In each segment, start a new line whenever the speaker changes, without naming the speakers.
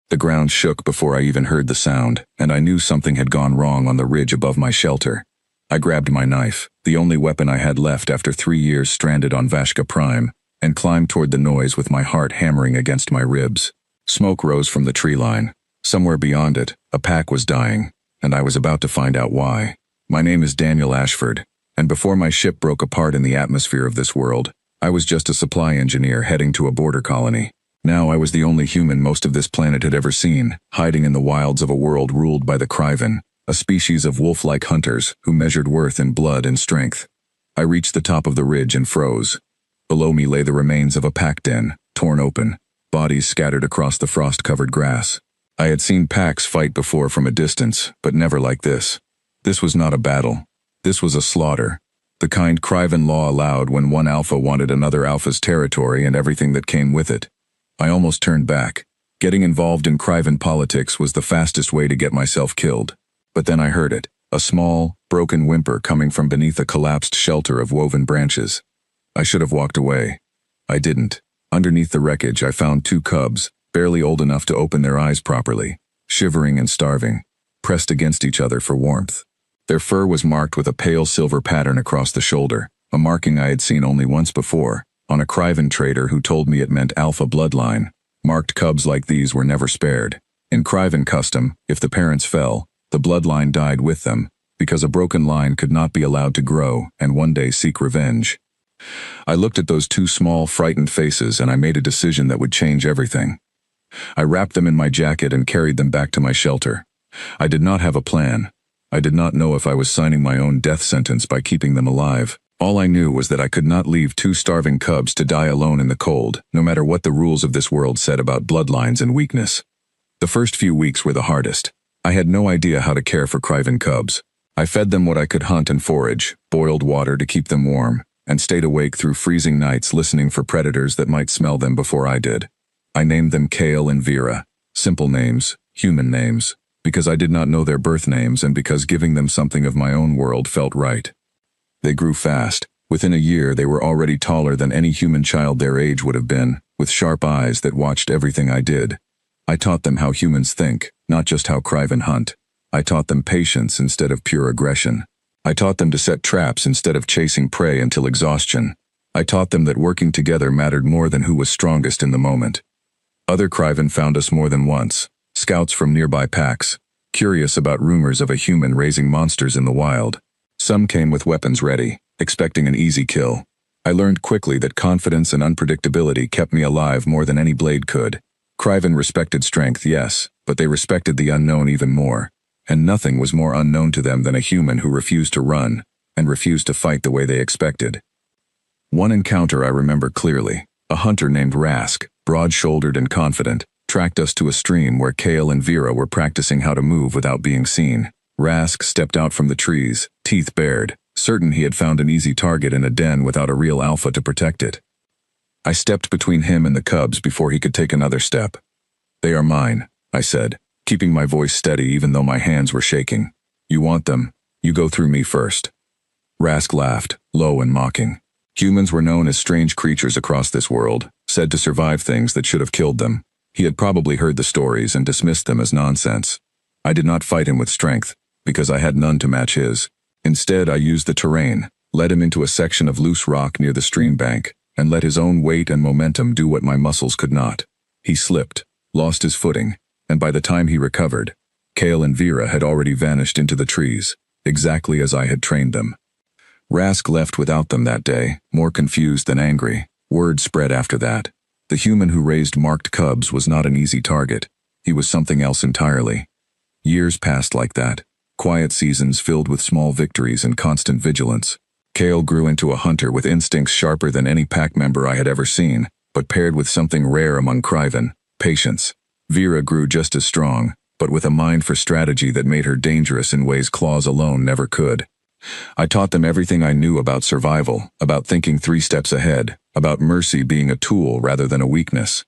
The ground shook before I even heard the sound, and I knew something had gone wrong on the ridge above my shelter. I grabbed my knife, the only weapon I had left after 3 years stranded on Vashka Prime, and climbed toward the noise with my heart hammering against my ribs. Smoke rose from the tree line. Somewhere beyond it, a pack was dying, and I was about to find out why. My name is Daniel Ashford, and before my ship broke apart in the atmosphere of this world, I was just a supply engineer heading to a border colony. Now I was the only human most of this planet had ever seen, hiding in the wilds of a world ruled by the Kryven, a species of wolf-like hunters who measured worth in blood and strength. I reached the top of the ridge and froze. Below me lay the remains of a pack den, torn open, bodies scattered across the frost-covered grass. I had seen packs fight before from a distance, but never like this. This was not a battle. This was a slaughter. The kind Kryven law allowed when one alpha wanted another alpha's territory and everything that came with it. I almost turned back. Getting involved in Kryven politics was the fastest way to get myself killed. But then I heard it, a small, broken whimper coming from beneath a collapsed shelter of woven branches. I should have walked away. I didn't. Underneath the wreckage I found 2 cubs, barely old enough to open their eyes properly, shivering and starving, pressed against each other for warmth. Their fur was marked with a pale silver pattern across the shoulder, a marking I had seen only once before, on a Kryven trader who told me it meant alpha bloodline. Marked cubs like these were never spared. In Kryven custom, if the parents fell, the bloodline died with them, because a broken line could not be allowed to grow and one day seek revenge. I looked at those 2 small, frightened faces and I made a decision that would change everything. I wrapped them in my jacket and carried them back to my shelter. I did not have a plan. I did not know if I was signing my own death sentence by keeping them alive. All I knew was that I could not leave 2 starving cubs to die alone in the cold, no matter what the rules of this world said about bloodlines and weakness. The first few weeks were the hardest. I had no idea how to care for Kryven cubs. I fed them what I could hunt and forage, boiled water to keep them warm, and stayed awake through freezing nights listening for predators that might smell them before I did. I named them Kale and Vera, simple names, human names, because I did not know their birth names and because giving them something of my own world felt right. They grew fast. Within a year they were already taller than any human child their age would have been, with sharp eyes that watched everything I did. I taught them how humans think, not just how Kryven hunt. I taught them patience instead of pure aggression. I taught them to set traps instead of chasing prey until exhaustion. I taught them that working together mattered more than who was strongest in the moment. Other Kryven found us more than once, scouts from nearby packs, curious about rumors of a human raising monsters in the wild. Some came with weapons ready, expecting an easy kill. I learned quickly that confidence and unpredictability kept me alive more than any blade could. Kryven respected strength, yes, but they respected the unknown even more. And nothing was more unknown to them than a human who refused to run, and refused to fight the way they expected. One encounter I remember clearly. A hunter named Rask, broad-shouldered and confident, tracked us to a stream where Kale and Vera were practicing how to move without being seen. Rask stepped out from the trees, teeth bared, certain he had found an easy target in a den without a real alpha to protect it. I stepped between him and the cubs before he could take another step. "They are mine," I said, keeping my voice steady even though my hands were shaking. "You want them, you go through me first." Rask laughed, low and mocking. Humans were known as strange creatures across this world, said to survive things that should have killed them. He had probably heard the stories and dismissed them as nonsense. I did not fight him with strength, because I had none to match his. Instead, I used the terrain, led him into a section of loose rock near the stream bank, and let his own weight and momentum do what my muscles could not. He slipped, lost his footing, and by the time he recovered, Kale and Vera had already vanished into the trees, exactly as I had trained them. Rask left without them that day, more confused than angry. Word spread after that. The human who raised marked cubs was not an easy target. He was something else entirely. Years passed like that, quiet seasons filled with small victories and constant vigilance. Kale grew into a hunter with instincts sharper than any pack member I had ever seen, but paired with something rare among Kryven, patience. Vera grew just as strong, but with a mind for strategy that made her dangerous in ways claws alone never could. I taught them everything I knew about survival, about thinking 3 steps ahead, about mercy being a tool rather than a weakness.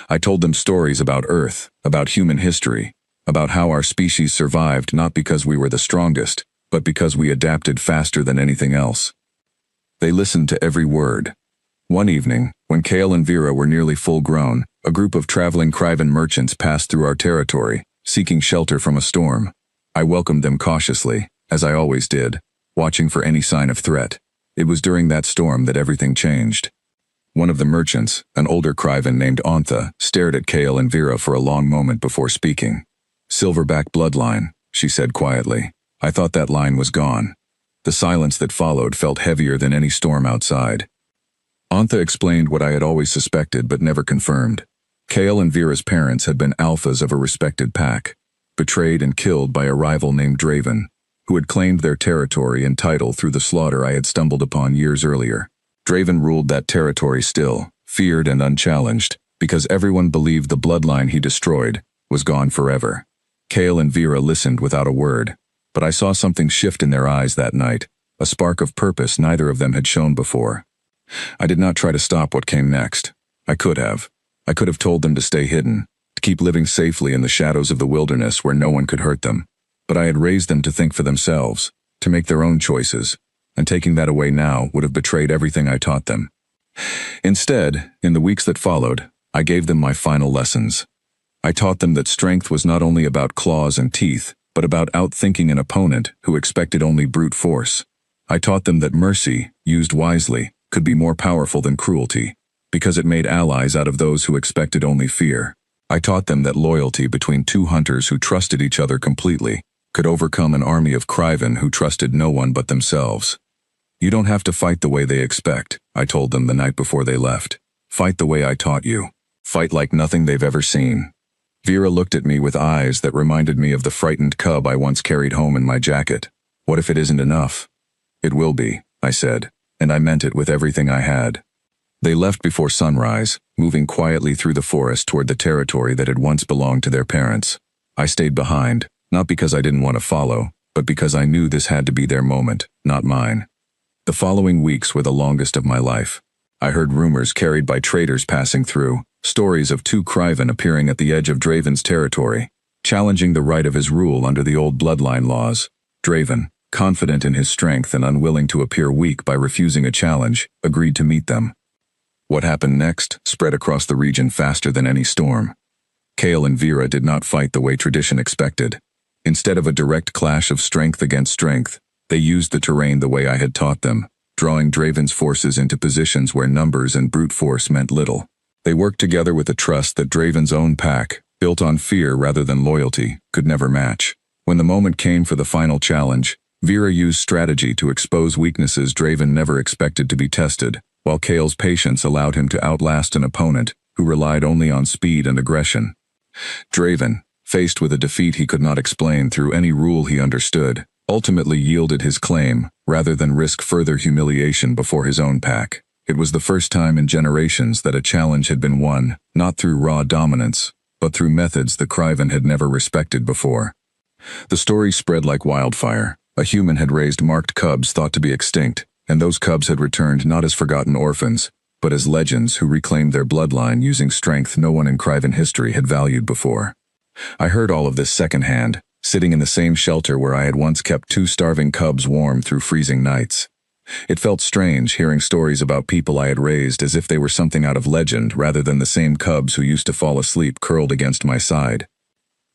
I told them stories about Earth, about human history, about how our species survived not because we were the strongest, but because we adapted faster than anything else. They listened to every word. One evening, when Kale and Vera were nearly full-grown, a group of traveling Kryvan merchants passed through our territory, seeking shelter from a storm. I welcomed them cautiously, as I always did, watching for any sign of threat. It was during that storm that everything changed. One of the merchants, an older Kryvan named Antha, stared at Kale and Vera for a long moment before speaking. "Silverback bloodline," she said quietly. I thought that line was gone. The silence that followed felt heavier than any storm outside. Antha explained what I had always suspected but never confirmed. Kale and Vera's parents had been alphas of a respected pack, betrayed and killed by a rival named Draven, who had claimed their territory and title through the slaughter I had stumbled upon years earlier. Draven ruled that territory still, feared and unchallenged, because everyone believed the bloodline he destroyed was gone forever. Kale and Vera listened without a word, but I saw something shift in their eyes that night, a spark of purpose neither of them had shown before. I did not try to stop what came next. I could have. I could have told them to stay hidden, to keep living safely in the shadows of the wilderness where no one could hurt them. But I had raised them to think for themselves, to make their own choices, and taking that away now would have betrayed everything I taught them. Instead, in the weeks that followed, I gave them my final lessons. I taught them that strength was not only about claws and teeth, but about outthinking an opponent who expected only brute force. I taught them that mercy, used wisely, could be more powerful than cruelty, because it made allies out of those who expected only fear. I taught them that loyalty between two hunters who trusted each other completely could overcome an army of Kryvan who trusted no one but themselves. "You don't have to fight the way they expect," I told them the night before they left. "Fight the way I taught you. Fight like nothing they've ever seen." Vera looked at me with eyes that reminded me of the frightened cub I once carried home in my jacket. "What if it isn't enough?" "It will be," I said, and I meant it with everything I had. They left before sunrise, moving quietly through the forest toward the territory that had once belonged to their parents. I stayed behind, not because I didn't want to follow, but because I knew this had to be their moment, not mine. The following weeks were the longest of my life. I heard rumors carried by traders passing through, stories of two Kryvan appearing at the edge of Draven's territory, challenging the right of his rule under the old bloodline laws. Draven, confident in his strength and unwilling to appear weak by refusing a challenge, agreed to meet them. What happened next spread across the region faster than any storm. Kale and Vera did not fight the way tradition expected. Instead of a direct clash of strength against strength, they used the terrain the way I had taught them, drawing Draven's forces into positions where numbers and brute force meant little. They worked together with a trust that Draven's own pack, built on fear rather than loyalty, could never match. When the moment came for the final challenge, Vera used strategy to expose weaknesses Draven never expected to be tested, while Kale's patience allowed him to outlast an opponent who relied only on speed and aggression. Draven, faced with a defeat he could not explain through any rule he understood, ultimately yielded his claim rather than risk further humiliation before his own pack. It was the first time in generations that a challenge had been won, not through raw dominance, but through methods the Kryvan had never respected before. The story spread like wildfire. A human had raised marked cubs thought to be extinct, and those cubs had returned not as forgotten orphans, but as legends who reclaimed their bloodline using strength no one in Kryvan history had valued before. I heard all of this secondhand, sitting in the same shelter where I had once kept two starving cubs warm through freezing nights. It felt strange hearing stories about people I had raised as if they were something out of legend rather than the same cubs who used to fall asleep curled against my side.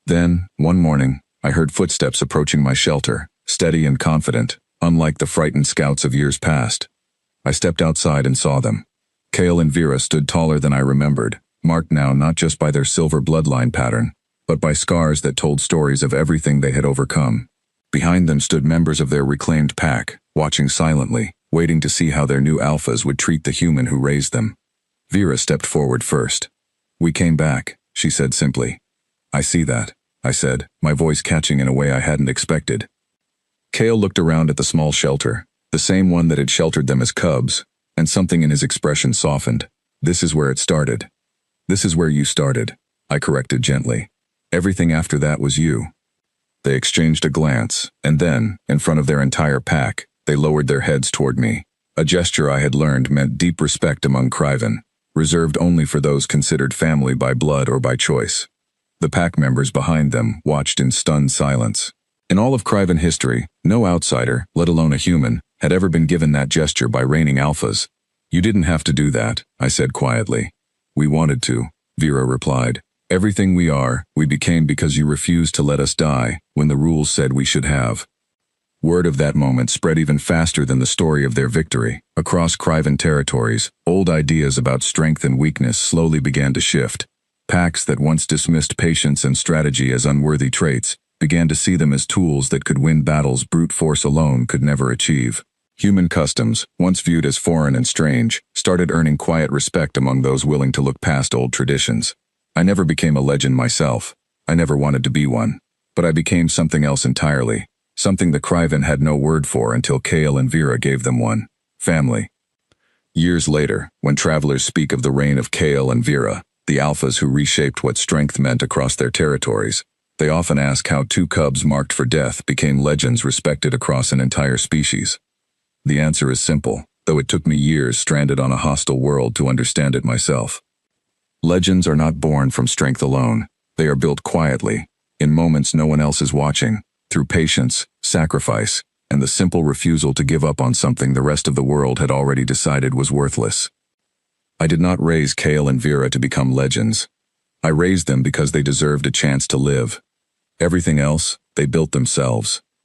Then, one morning, I heard footsteps approaching my shelter, steady and confident, unlike the frightened scouts of years past. I stepped outside and saw them. Kale and Vera stood taller than I remembered, marked now not just by their silver bloodline pattern, but by scars that told stories of everything they had overcome. Behind them stood members of their reclaimed pack, watching silently, waiting to see how their new alphas would treat the human who raised them. Vera stepped forward first. "We came back," she said simply. "I see that," I said, my voice catching in a way I hadn't expected. Kale looked around at the small shelter, the same one that had sheltered them as cubs, and something in his expression softened. "This is where it started." "This is where you started," I corrected gently. "Everything after that was you." They exchanged a glance, and then, in front of their entire pack, they lowered their heads toward me. A gesture I had learned meant deep respect among Kryvan, reserved only for those considered family by blood or by choice. The pack members behind them watched in stunned silence. In all of Kryvan history, no outsider, let alone a human, had ever been given that gesture by reigning alphas. You didn't have to do that, I said quietly. We wanted to, Vera replied. Everything we are, we became because you refused to let us die when the rules said we should have. Word of that moment spread even faster than the story of their victory. Across Kryvan territories, old ideas about strength and weakness slowly began to shift. Packs that once dismissed patience and strategy as unworthy traits began to see them as tools that could win battles brute force alone could never achieve. Human customs, once viewed as foreign and strange, started earning quiet respect among those willing to look past old traditions. I never became a legend myself. I never wanted to be one. But I became something else entirely. Something the Kryvan had no word for until Kale and Vera gave them one. Family. Years later, when travelers speak of the reign of Kale and Vera, the alphas who reshaped what strength meant across their territories, they often ask how two cubs marked for death became legends respected across an entire species. The answer is simple, though it took me years stranded on a hostile world to understand it myself. Legends are not born from strength alone. They are built quietly, in moments no one else is watching, through patience, sacrifice, and the simple refusal to give up on something the rest of the world had already decided was worthless. I did not raise Kale and Vera to become legends. I raised them because they deserved a chance to live. Everything else, they built themselves.